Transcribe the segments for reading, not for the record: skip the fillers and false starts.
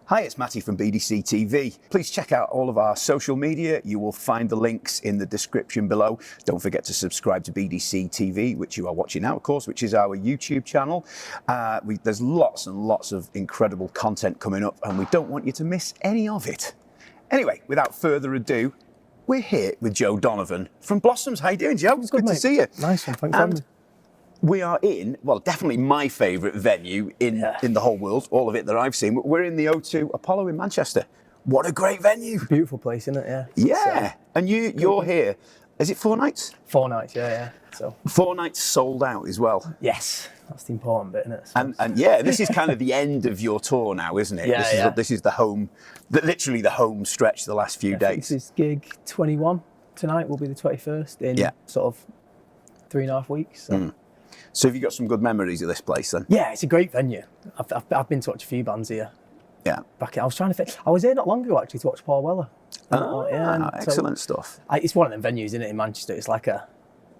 Hi, it's Matty from BDC TV. Please check out all of our social media. You will find the links in the description below. Don't forget to subscribe to BDC TV, which you are watching now, of course, which is our YouTube channel. There's lots and lots of incredible content coming up, and we don't want you to miss any of it. Anyway, without further ado, we're here with Joe Donovan from Blossoms. How you doing, Joe? It's good to see you. Nice one, thanks for having me. We are in, well, definitely my favourite venue in the whole world, all of it that I've seen. We're in the O2 Apollo in Manchester. What a great venue. Beautiful place, isn't it? Yeah. Yeah. And you're here, is it 4 nights? 4 nights, yeah. So 4 nights sold out as well. yes, that's the important bit, isn't it? And yeah, this is kind of the end of your tour now, isn't it? Yeah, This is the home, literally the home stretch the last few days. This is gig 21. Tonight will be the 21st in sort of 3.5 weeks. So. So have you got some good memories of this place then? Yeah, it's a great venue. I've been to watch a few bands here. Yeah. I was trying to think. I was here not long ago actually to watch Paul Weller. Excellent stuff. It's one of them venues, isn't it, in Manchester? It's like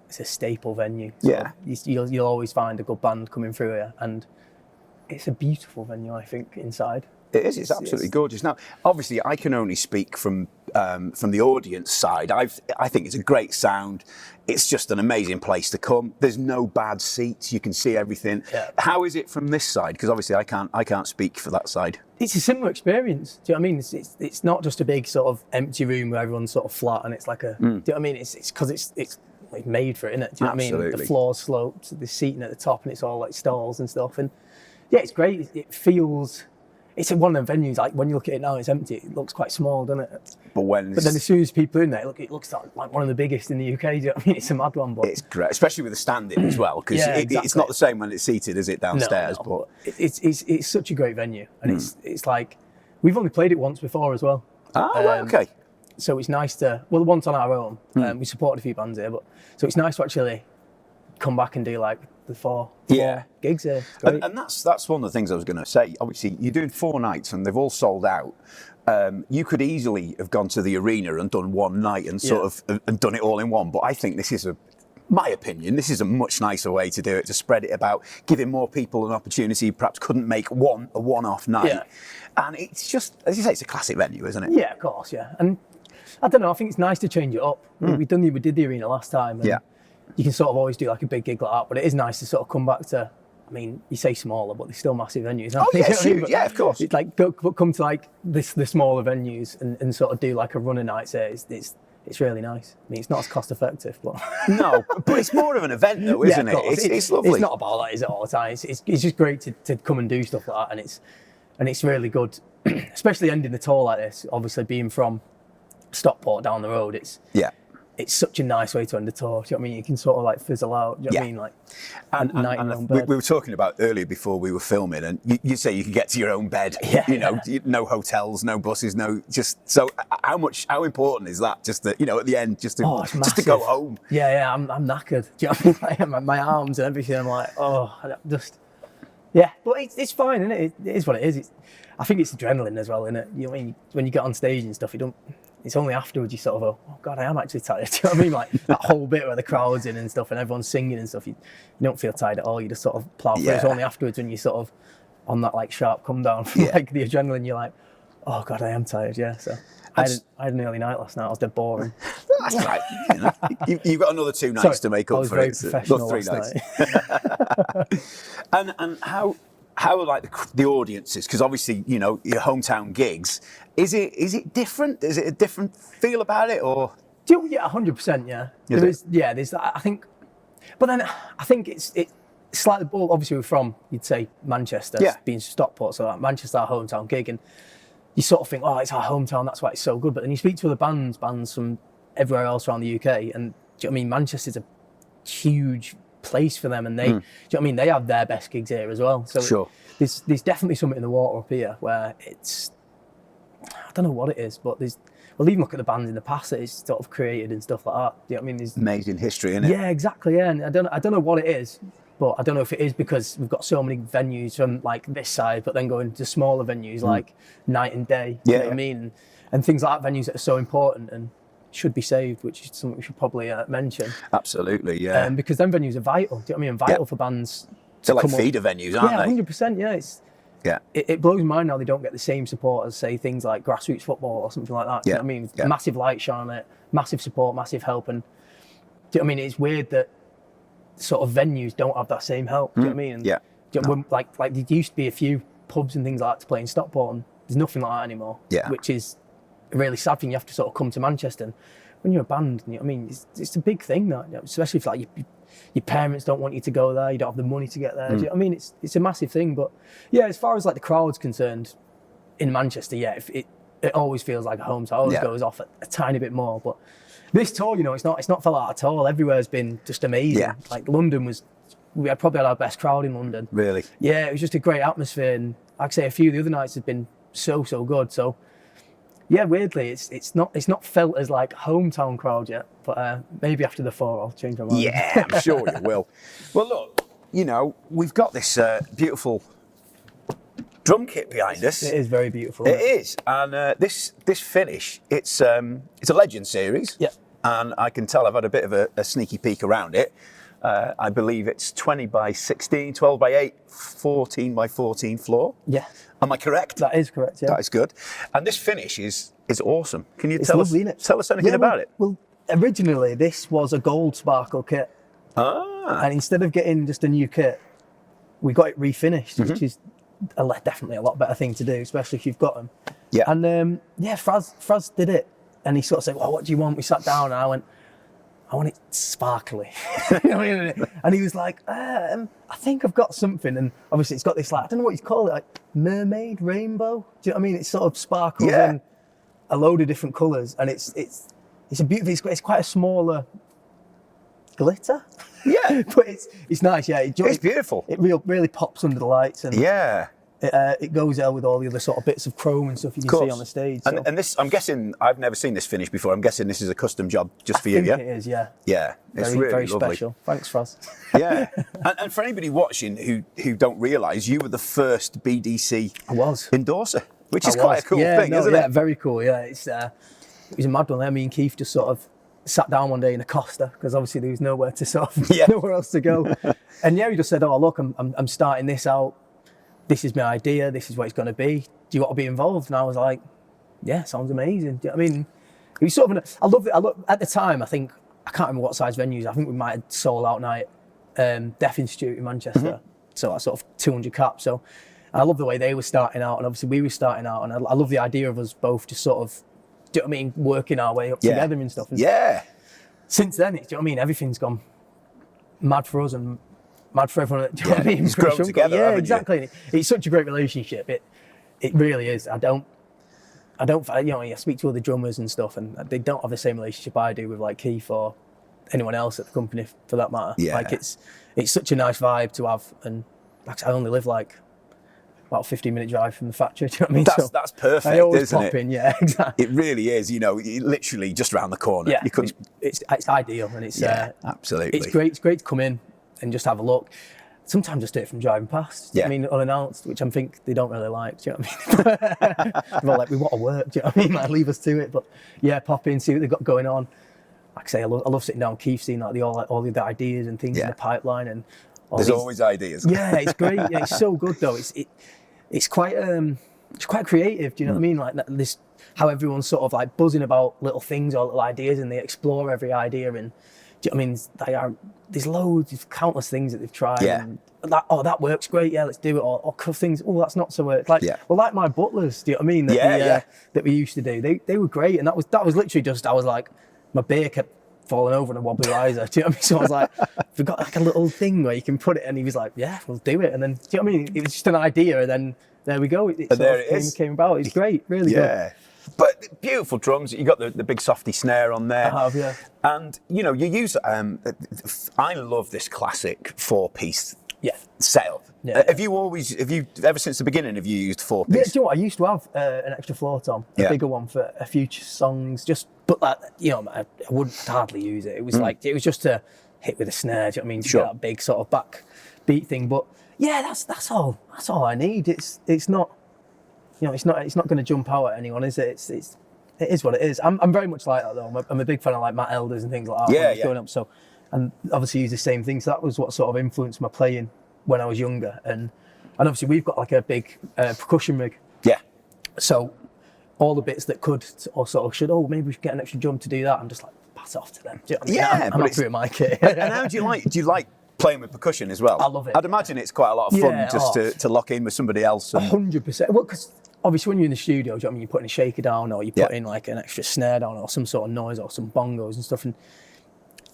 it's a staple venue. So you'll always find a good band coming through here, and it's a beautiful venue, I think, inside. It is. It's absolutely gorgeous. Now, obviously, I can only speak from the audience side. I think it's a great sound. It's just an amazing place to come. There's no bad seats. You can see everything. Yeah. How is it from this side? Because obviously, I can't speak for that side. It's a similar experience. Do you know what I mean? It's not just a big sort of empty room where everyone's sort of flat and it's like a. Do you know what I mean? It's because it's like made for it, isn't it? Do you know what I mean? The floor's sloped, there's seating at the top, and it's all like stalls and stuff. And yeah, it's great. It feels. It's one of them venues, like when you look at it now, it's empty. It looks quite small, doesn't it? But then as soon as people are in there, it looks like one of the biggest in the UK. Do you know what I mean? It's a mad one. But it's great, especially with the standing as well, because it's not the same when it's seated, is it, downstairs? No. But it's such a great venue, and it's like we've only played it once before as well. Right, okay. So it's nice to once on our own. We supported a few bands here, but so it's nice to actually come back and do like the four gigs here. And that's one of the things I was going to say. Obviously, you're doing 4 nights and they've all sold out. You could easily have gone to the arena and done one night and and done it all in one. But I think this is my opinion, this is a much nicer way to do it, to spread it about, giving more people an opportunity who perhaps couldn't make a one-off night. Yeah. And it's just, as you say, it's a classic venue, isn't it? Yeah, of course, yeah. And I don't know, I think it's nice to change it up. We did the arena last time. And you can sort of always do like a big gig like that, but it is nice to sort of come back to, I mean, you say smaller, but they're still massive venues. Huge. Yeah, of course. It's like come to like the smaller venues and sort of do like a runner night. So it's really nice. I mean, it's not as cost effective, but no, but it's more of an event though, isn't it? It's lovely. It's not about that, is it, all the time? It's just great to come and do stuff like that, and it's really good, especially ending the tour like this. Obviously, being from Stockport down the road, it's such a nice way to end the tour. Do you know what I mean? You can sort of like fizzle out. Do you know what I mean? Like, and we were talking about earlier before we were filming, and you say you can get to your own bed. You know, no hotels, no buses, so how important is that? Just that, at the end, just to go home. Yeah, I'm knackered. Do you know what I mean? Like, my arms and everything. I'm like, but it's fine, isn't it? It is what it is. I think it's adrenaline as well, isn't it? You know, when you get on stage and stuff, it's only afterwards you sort of go, oh God, I am actually tired. Do you know what I mean? Like that whole bit where the crowd's in and stuff and everyone's singing and stuff, you don't feel tired at all. You just sort of plough through. It's only afterwards when you sort of on that like sharp come down from like the adrenaline, you're like, oh God, I am tired. Yeah. So I had an early night last night. I was dead boring. That's right. You've got another 2 nights to make up for it. Professional 3 nights. And how are like the audiences? Because obviously, your hometown gigs. Is it different? Is it a different feel about it, or? Yeah, 100%. Yeah, there's that. I think, but then I think it's slightly. Obviously, we're from, you'd say, Manchester, being Stockport, so like Manchester, our hometown gig, and you sort of think, oh, it's our hometown, that's why it's so good. But then you speak to other bands from everywhere else around the UK, and do you know what I mean? Manchester's a huge place for them, and they, do you know what I mean? They have their best gigs here as well. So there's definitely something in the water up here where it's. I don't know what it is, but even look at the bands in the past that it's sort of created and stuff like that. Do you know what I mean? There's amazing history, isn't it? Yeah, exactly. Yeah, and I don't know what it is, but I don't know if it is because we've got so many venues from like this side, but then going to smaller venues like Night and Day. Do you know what I mean? And things like that, venues that are so important and should be saved, which is something we should probably mention. Absolutely, yeah. Because them venues are vital. Do you know what I mean? Vital for bands. They're like feeder venues, aren't they? Yeah, 100%. Yeah, Yeah. It blows my mind now they don't get the same support as, say, things like grassroots football or something like that. Do you know what I mean? Yeah. Massive light shone on it, massive support, massive help. And do you know what I mean? It's weird that sort of venues don't have that same help. Do you know what I mean? And, Yeah. do you know, like there used to be a few pubs and things like that to play in Stockport, and there's nothing like that anymore. Yeah. Which is a really sad thing. You have to sort of come to Manchester. And when you're a band, you know what I mean? It's a big thing, that, you know, especially if like your parents don't want you to go there, you don't have the money to get there. Do you know what I mean? It's a massive thing. But yeah, as far as like the crowd's concerned in Manchester, yeah, it always feels like a home, so it always goes off a tiny bit more. But this tour, you know, it's not fell out at all. Everywhere's been just amazing. Yeah. Like London we had probably had our best crowd in London. Really? Yeah, it was just a great atmosphere, and like I say, a few of the other nights have been so good. So yeah, weirdly, it's not felt as like hometown crowd yet, but maybe after the 4 I'll change my mind. Yeah, I'm sure you will. Well, look, you know, we've got this beautiful drum kit behind us. It is very beautiful. It is, and this finish, it's a Legend series. Yeah. And I can tell I've had a bit of a sneaky peek around it. I believe it's 20 by 16, 12 by 8, 14 by 14 floor. Yeah. Am I correct? That is correct, yeah. That is good. And this finish is awesome. Can you It's tell lovely, us anything about it? Well, originally this was a gold sparkle kit. Ah. And instead of getting just a new kit, we got it refinished, which is definitely a lot better thing to do, especially if you've got them. Yeah. And Fraz did it. And he sort of said, well, what do you want? We sat down and I went, I want it sparkly. And he was like, I think I've got something. And obviously it's got this, like, I don't know what you call it, like mermaid, rainbow. Do you know what I mean? It sort of sparkles in a load of different colours. And it's a beautiful, it's quite a smaller glitter. Yeah. But it's nice, yeah. It's beautiful. It really pops under the lights. And Yeah. it goes well with all the other sort of bits of chrome and stuff you can see on the stage. So. And this, I'm guessing, I've never seen this finish before. I'm guessing this is a custom job just for you, yeah? I think it is, yeah. Yeah, it's Very, really very lovely. special. Thanks, Fraz. Yeah, and for anybody watching who don't realise, you were the first BDC endorser, which is quite a cool thing, isn't it? Yeah, very cool. Yeah, it was a mad one there. Me and Keith just sort of sat down one day in a Costa because obviously there was nowhere else to go. And yeah, he just said, "Oh, look, I'm starting this out. This is my idea. This is what it's going to be. Do you want to be involved?" And I was like, "Yeah, sounds amazing." Do you know what I mean? It was sort of I love it. At the time, I can't remember what size venues. I think we might have Soul Out Night, Deaf Institute in Manchester. So that's sort of 200 caps. So I love the way they were starting out, and obviously we were starting out. And I love the idea of us both just sort of, do you know what I mean, working our way up together and stuff. And since then, do you know what I mean? Everything's gone mad for us and mad for everyone. Do you know what I mean? It's grown together. Yeah, exactly. It's such a great relationship. It really is. I don't. You know, I speak to other drummers and stuff, and they don't have the same relationship I do with like Keith or anyone else at the company, for that matter. Yeah. Like it's such a nice vibe to have, and like I only live like about a 15-minute drive from the factory. Do you know what I mean? That's perfect, I always isn't pop it? in. Yeah, exactly. It really is. You know, literally just around the corner. Yeah, You couldn't. it's ideal, and it's absolutely. It's great. It's great to come in and just have a look. Sometimes just do it from driving past. Do you know what I mean, unannounced, which I think they don't really like. Do you know what I mean? They're like, we want to work. Do you know what I mean? Like, leave us to it. But yeah, pop in, see what they've got going on. Like I say, I love sitting down with Keith, seeing like all the ideas and things in the pipeline, and there's always ideas. Yeah, it's great. Yeah, it's so good though. It's quite creative. Do you know what I mean? Like this, how everyone's sort of like buzzing about little things or little ideas, and they explore every idea. And do you know what I mean? There's loads, there's countless things that they've tried. Yeah. And that works great. Yeah, let's do it. Or things. Oh, that's not so work. Like like my butlers. Do you know what I mean? That we used to do. They were great, and that was literally just, I was like, my beer kept falling over on a wobbly riser. Do you know what I mean? So I was like, we've got like a little thing where you can put it, and he was like, yeah, we'll do it. And then, do you know what I mean? It was just an idea, and then there we go. It came about. It's great, really good. Yeah. But beautiful drums. You got the big softy snare on there. I have, yeah. And you know, you use. I love this classic 4-piece setup. Yeah. Have you ever since the beginning have you used 4-piece? Yeah, do you know what? I used to have an extra floor tom, a bigger one for a few songs. But that, you know, I wouldn't hardly use it. It was like, it was just to hit with a snare. Do you know what I mean? To get that big sort of back beat thing. But yeah, that's all I need. It's not. You know, it's not going to jump out at anyone, is it? It is what it is. I'm very much like that though. I'm a big fan of like Matt Elders and things like that. Yeah, going up. So, and obviously use the same thing. So that was what sort of influenced my playing when I was younger. And And obviously we've got like a big percussion rig. Yeah. So all the bits that could or sort of should, maybe we should get an extra drum to do that. I'm just like, pass it off to them. Do you know what I mean? Yeah, I'm not through my kit. And how do you like playing with percussion as well? I love it. I'd imagine it's quite a lot of fun just to lock in with somebody else. 100%. Well, because obviously when you're in the studio, do you know what I mean? You're putting a shaker down, or you put in like an extra snare down, or some sort of noise, or some bongos and stuff, and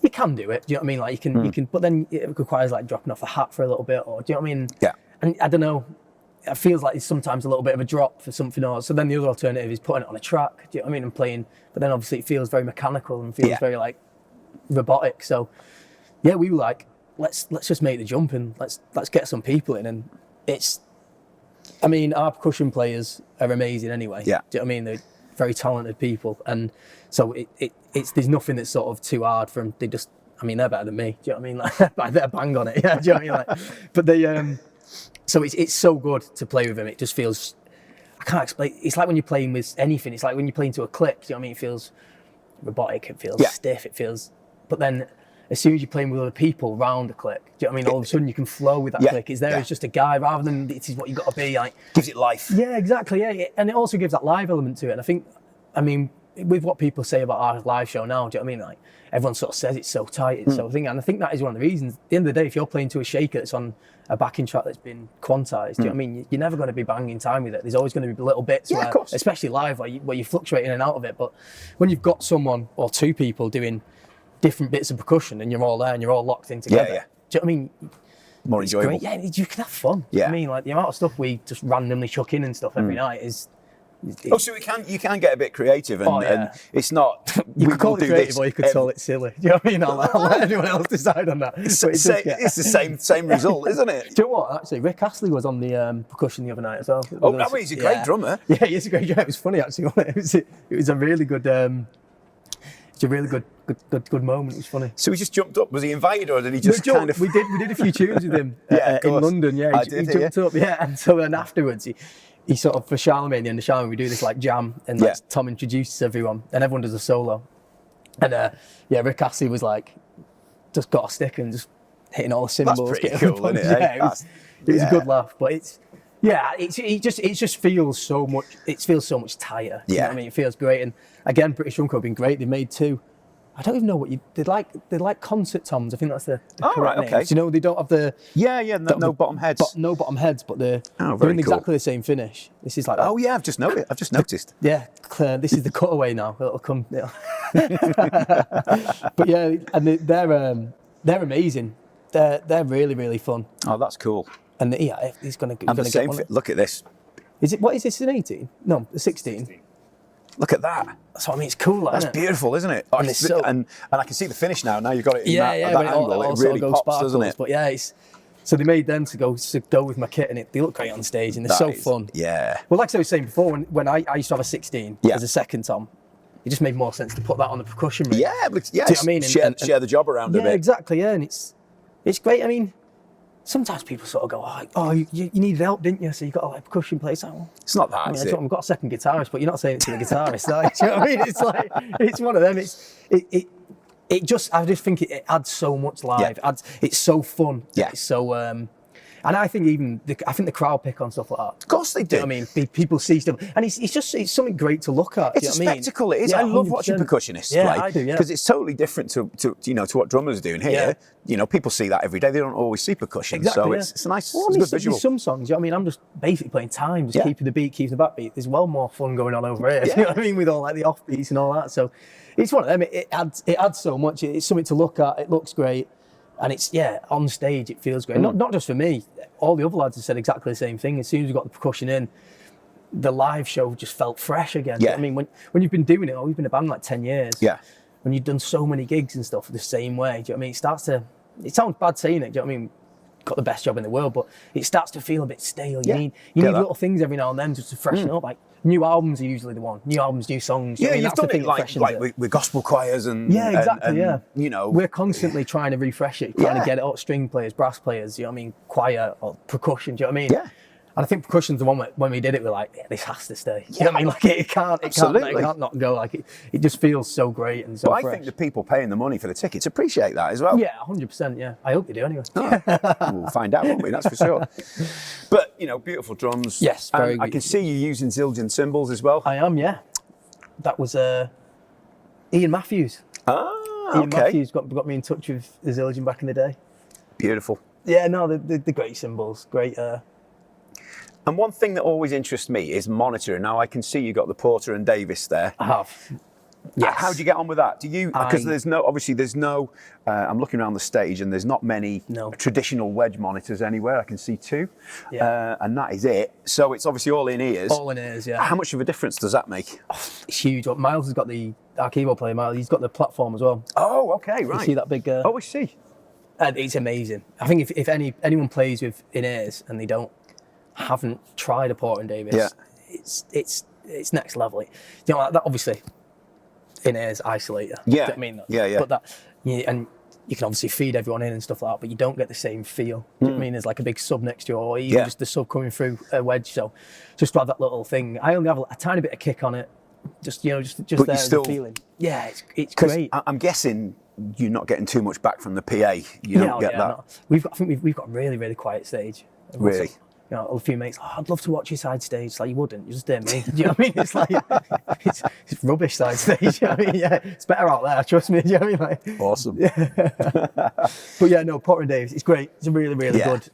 you can do it. Do you know what I mean? Like you can, but then it requires like dropping off a hat for a little bit, or do you know what I mean? Yeah. And I don't know. It feels like it's sometimes a little bit of a drop for something else. So then the other alternative is putting it on a track. Do you know what I mean? And playing, but then obviously it feels very mechanical and feels very like robotic. So yeah, we were like, let's just make the jump and let's get some people in. And it's, I mean, our percussion players are amazing anyway. Yeah. Do you know what I mean? They're very talented people, and so it's there's nothing that's sort of too hard for them. They just, I mean, they're better than me. Do you know what I mean? Like they're bang on it. Yeah. Do you know what I mean? Like, but they so it's so good to play with them. It just feels, I can't explain. It's like when you're playing with anything. It's like when you're playing to a click. Do you know what I mean? It feels robotic. It feels stiff. It feels, but then as soon as you're playing with other people round a click, do you know what I mean? All of a sudden you can flow with that click. It's there as just a guy rather than this is what you've got to be. Like gives it life. Yeah, exactly. Yeah, and it also gives that live element to it. And I think, I mean, with what people say about our live show now, do you know what I mean? Like everyone sort of says it's so tight, it's so thing, and I think that is one of the reasons. At the end of the day, if you're playing to a shaker that's on a backing track that's been quantized, do you know what I mean? You're never going to be banging time with it. There's always going to be little bits where, especially live, where you fluctuate in and out of it. But when you've got someone or two people doing different bits of percussion and you're all there and you're all locked in together, do you know what I mean? More enjoyable. Great. Yeah, you can have fun. Yeah. I mean, like the amount of stuff we just randomly chuck in and stuff every night is. So you can get a bit creative, and it's not. You could call it creative, or you could call it silly. Do you know what I mean? I'll let anyone else decide on that. It's the same result, isn't it? Do you know what? Actually, Rick Astley was on the percussion the other night as well. Oh, no, he's a great drummer. Yeah, he's a great drummer. It was funny actually. It was a really good. It's a really good moment. It was funny. So he just jumped up. Was he invited, or did he just kind of? We did a few tunes with him in London. Yeah, he jumped up. Yeah, and so then afterwards he sort of, for Charlemagne, the end of Charlemagne, we do this like jam, and Tom introduces everyone, and everyone does a solo. And Rick Astley was like, just got a stick and just hitting all the cymbals. That's pretty cool, isn't it? Yeah, it was a good laugh, but it just feels so much. It feels so much tighter. You know what I mean, it feels great. And again, British Drum Co have been great. They made two. I don't even know what they're like concert toms. I think that's the correct name. Okay. You know, they don't have the no bottom heads. No bottom heads, but they're in exactly the same finish. This is like I've just noticed. Yeah, this is the cutaway now. It'll come. But yeah, and they're amazing. They're really, really fun. Oh, that's cool. And he's gonna get one. Look at this. What is this, an 18? No, a 16. Look at that. So I mean, it's cool. That's beautiful, isn't it? And I can see the finish now. Now you've got it in that angle. It really pops, doesn't it? But yeah, so they made them to go with my kit, and they look great on stage, and they're so fun. Yeah. Well, like I was saying before, when I used to have a 16 as a second tom, it just made more sense to put that on the percussion rig. Yeah, do you know what I mean? Share the job around a bit. Yeah, exactly. Yeah, and it's great. I mean, sometimes people sort of go, you needed help, didn't you? So you got a percussion player. It's like, well, it's not that, is it? I've got a second guitarist, but you're not saying it to the guitarist. Like, do you know what I mean? It's like, it's one of them. I just think it adds so much live. Yeah. It's so fun. Yeah. It's so, and I think the crowd pick on stuff like that. Of course they do. You know what I mean, people see stuff, and it's something great to look at. It's a spectacle. It is. Yeah, I love watching percussionists play. I do. Yeah, because it's totally different to what drummers are doing here. Yeah. You know, people see that every day. They don't always see percussion, so it's a nice, it's a good visual. There's some songs. You know what I mean, I'm just basically playing time, just keeping the beat, keeping the backbeat. There's well more fun going on over here. You know what I mean, with all like the offbeats and all that. So it's one of them. It adds so much. It's something to look at. It looks great. And it's, on stage, it feels great. Not just for me. All the other lads have said exactly the same thing. As soon as we got the percussion in, the live show just felt fresh again. Yeah. I mean, when you've been doing it, we've been a band like 10 years. Yeah. When you've done so many gigs and stuff the same way, do you know what I mean? It sounds bad saying it, do you know what I mean? Got the best job in the world, but it starts to feel a bit stale. You need little things every now and then just to freshen up. Like new albums are usually the one. New albums, new songs. Yeah, you've done it like with gospel choirs and you know, we're constantly trying to refresh it, trying to get it up. String players, brass players, you know what I mean, choir or percussion. Do you know what I mean? Yeah. And I think percussion's the one when we did it, we're like, yeah, this has to stay. You know what I mean? Like it can't not go. Like it just feels so great and so But fresh. I think the people paying the money for the tickets appreciate that as well. Yeah, 100%. Yeah, I hope they do anyway. We'll find out, won't we? That's for sure. But beautiful drums. Yes, very. I can see you using Zildjian cymbals as well. I am. Yeah, that was Ian Matthews. Ian Matthews got me in touch with the Zildjian back in the day. Beautiful. Yeah, no, the great cymbals, great. And one thing that always interests me is monitoring. Now I can see you got the Porter and Davis there. I have. Yes. How do you get on with that? Do you, because there's no, I'm looking around the stage and there's not many traditional wedge monitors anywhere. I can see 2, and that is it. So it's obviously all in ears. All in ears, yeah. How much of a difference does that make? It's huge. Miles has got our keyboard player, Miles, he's got the platform as well. Oh, okay, right. You see that big... I see. It's amazing. I think if anyone plays with in ears and they haven't tried a Porter and Davis, it's next level. That obviously... in ears isolator. Yeah. I mean, yeah. But and you can obviously feed everyone in and stuff like that, but you don't get the same feel. Do you know what I mean? There's like a big sub next to you, or even just the sub coming through a wedge. So just to have that little thing, I only have a tiny bit of kick on it. Just there, the feeling. Yeah, it's great. I'm guessing you're not getting too much back from the PA. You don't get that. No. I think we've got a really, really quiet stage. Really? A few mates, I'd love to watch your side stage. It's like, you wouldn't, you just didn't me. Do you know what I mean? It's like, it's rubbish side stage. You know what I mean? Yeah, it's better out there, trust me. Do you know what I mean? Awesome. But yeah, no, Porter and Davis, it's great. It's really, really good.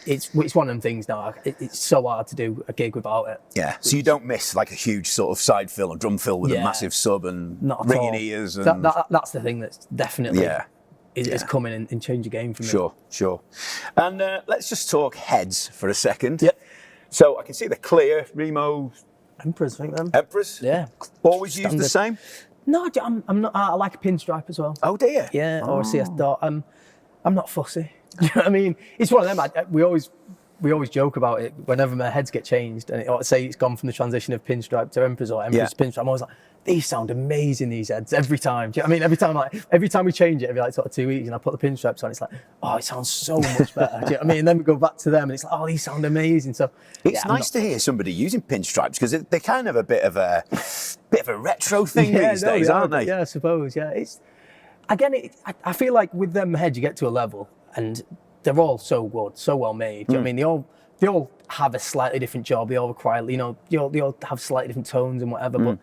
It's one of them things now. It's so hard to do a gig without it. Yeah, so you don't miss like a huge sort of side fill or drum fill with a massive sub and ringing ears. And... That's the thing that's definitely... is coming and change the game for me. Sure. And let's just talk heads for a second. Yep. So I can see the clear Remo Emperors, I think them. Emperors? Yeah. Always use the same? No, I'm not. I like a pinstripe as well. Oh dear. Yeah, or a CS dot. I'm not fussy. Do you know what I mean? It's one of them. We always joke about it whenever my heads get changed, and say it's gone from the transition of pinstripe to Emperors or Emperors to pinstripe. I'm always like, these sound amazing, these heads, every time. Do you know what I mean? Every time we change it, every sort of 2 weeks, and I put the pinstripes on, it's like, oh, it sounds so much better. Do you know what I mean? And then we go back to them, and it's like, oh, these sound amazing. So it's nice to hear somebody using pinstripes because they're kind of a bit of a retro thing these days, aren't they? Yeah, I suppose. Yeah, it's again. I feel like with them heads, you get to a level, and they're all so good, so well made. Do you know what I mean? They all have a slightly different job. They all require, they all have slightly different tones and whatever, but.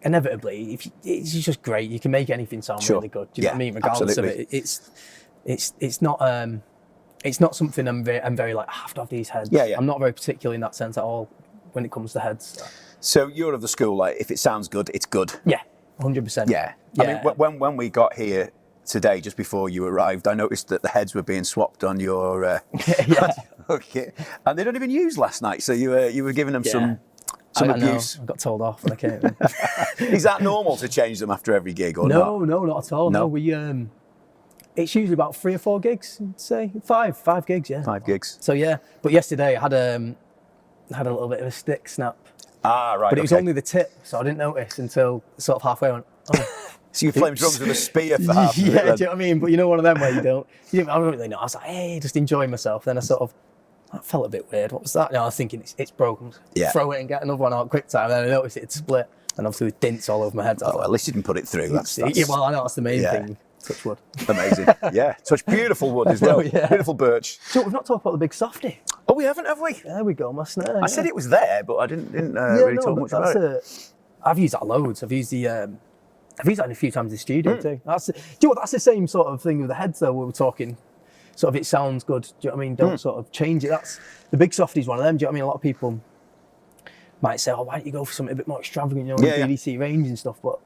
Inevitably, it's just great. You can make anything sound really good. Do you know what I mean? Regardless of it, it's not something I'm very like, I have to have these heads. Yeah. I'm not very particular in that sense at all when it comes to heads. So you're of the school like, if it sounds good, it's good. Yeah, 100%. Yeah. I mean, when we got here today, just before you arrived, I noticed that the heads were being swapped on your okay, and they don't even use last night. So you were giving them some abuse. I got told off when I came. Is that normal to change them after every gig or not? No, not at all. No, we it's usually about 3 or 4 gigs. I'd say 5 gigs. Yeah, 5 gigs. So yeah, but yesterday I had a little bit of a stick snap. Ah, right. But it was only the tip, so I didn't notice until sort of halfway. I went, oh. So you're playing drums with a spear for half of it, do you know what I mean? But one of them where I don't really know. I was like, hey, just enjoying myself. Then that felt a bit weird. What was that? No, I was thinking it's broken. Throw it and get another one out quick time. And then I noticed it split. And obviously with dints all over my head. At least you didn't put it through. That's... Yeah, well, I know that's the main thing. Touch wood. Amazing. Yeah, such beautiful wood as well. Beautiful birch. So we've not talked about the big softy. Oh, we haven't, have we? There we go, my snare. I said it was there, but I didn't really talk much about it. I've used that loads. I've used that a few times in the studio too. That's the same sort of thing with the heads though. We were talking. Sort of, it sounds good. Do you know what I mean? Don't sort of change it. That's the big softy's one of them. Do you know what I mean? A lot of people might say, "Oh, why don't you go for something a bit more extravagant, BDC range and stuff?" But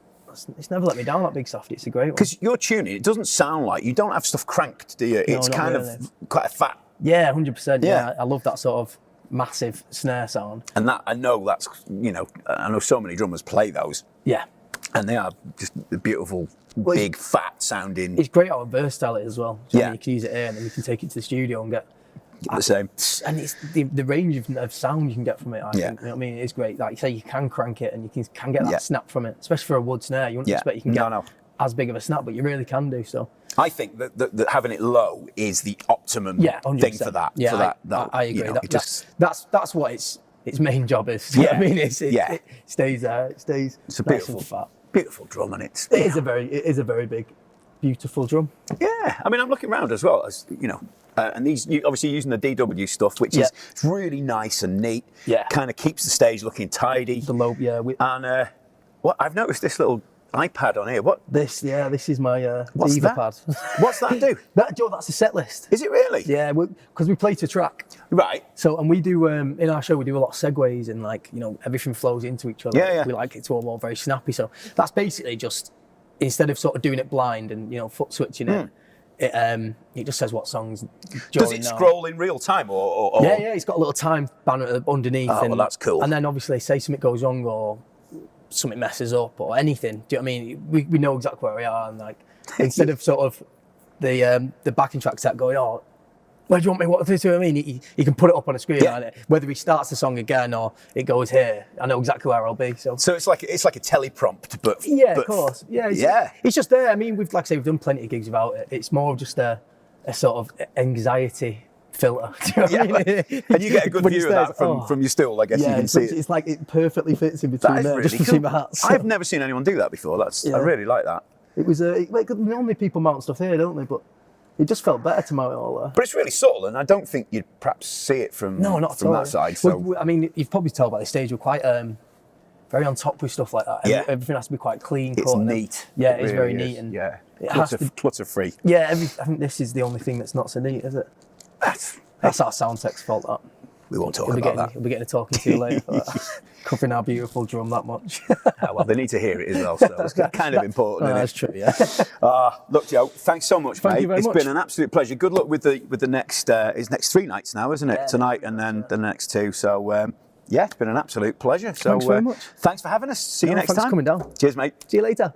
it's never let me down. That big softy, it's a great one. Because your tuning, it doesn't sound like you don't have stuff cranked, do you? It's kind of quite a fat. Yeah, 100%. Yeah, I love that sort of massive snare sound. And that I know I know so many drummers play those. Yeah. And they are just beautiful, big, fat sounding. It's great how versatile it is as well. So you can use it here and then you can take it to the studio and get the same. And it's the range of sound you can get from it, I think. You know what I mean? It's great. Like you say, you can crank it and you can get that snap from it, especially for a wood snare. You wouldn't expect you can get as big of a snap, but you really can do so. I think that having it low is the optimum thing for that. Yeah, I agree. That's what its main job is. You know what I mean, it stays there. It stays. It's a nice and fat. Beautiful drum, and it is a very big, beautiful drum. Yeah, I mean, I'm looking around as well as and these obviously using the DW stuff, which is it's really nice and neat. Yeah, kind of keeps the stage looking tidy. The lobe, and what I've noticed this little iPad on here. What this? Yeah, this is my Diva pad. What's that do? That's a set list. Is it really? Yeah, because we play to track. Right. So, and we do in our show we do a lot of segues and everything flows into each other. Yeah. We like it to all very snappy. So that's basically just instead of sort of doing it blind and foot switching it. It just says what songs. Does it scroll in real time or? Yeah. It's got a little time banner underneath. Oh, well, that's cool. And then obviously, say something goes wrong or something messes up or anything. Do you know what I mean? We know exactly where we are, and instead of sort of the backing track set going, oh, where do you want me? What do you know what I mean? He can put it up on a screen, whether he starts the song again or it goes here. I know exactly where I'll be. So it's like a teleprompt, but of course, It's just there. I mean, we've done plenty of gigs without it. It's more of just a sort of anxiety filter. Do you know what I mean? And you get a good view of that from your stool. I guess you can see it. It's like it perfectly fits in between there. Really just between my hats. I've never seen anyone do that before. I really like that. It was normally people mount stuff here, don't they? But it just felt better to mount it all there. But it's really subtle, and I don't think you'd perhaps see it from that side. So well, I mean, you've probably told by the stage we're quite very on top with stuff like that. Yeah. Everything has to be quite clean. It's neat. Yeah, it's very neat and clutter free. Yeah, I think this is the only thing that's not so neat, is it? That's our sound tech's fault. That we won't talk about that. We'll be getting a talking to later for that. Covering our beautiful drum that much. Well, they need to hear it as well, so it's kind of important. That's true, yeah. Look, Joe, thanks so much, mate. Thank you very much. It's been an absolute pleasure. Good luck with the next. It's next 3 nights now, isn't it? Tonight and then the next 2. So it's been an absolute pleasure. So thanks very much. Thanks for having us. See you next time. Thanks for coming down. Cheers, mate. See you later.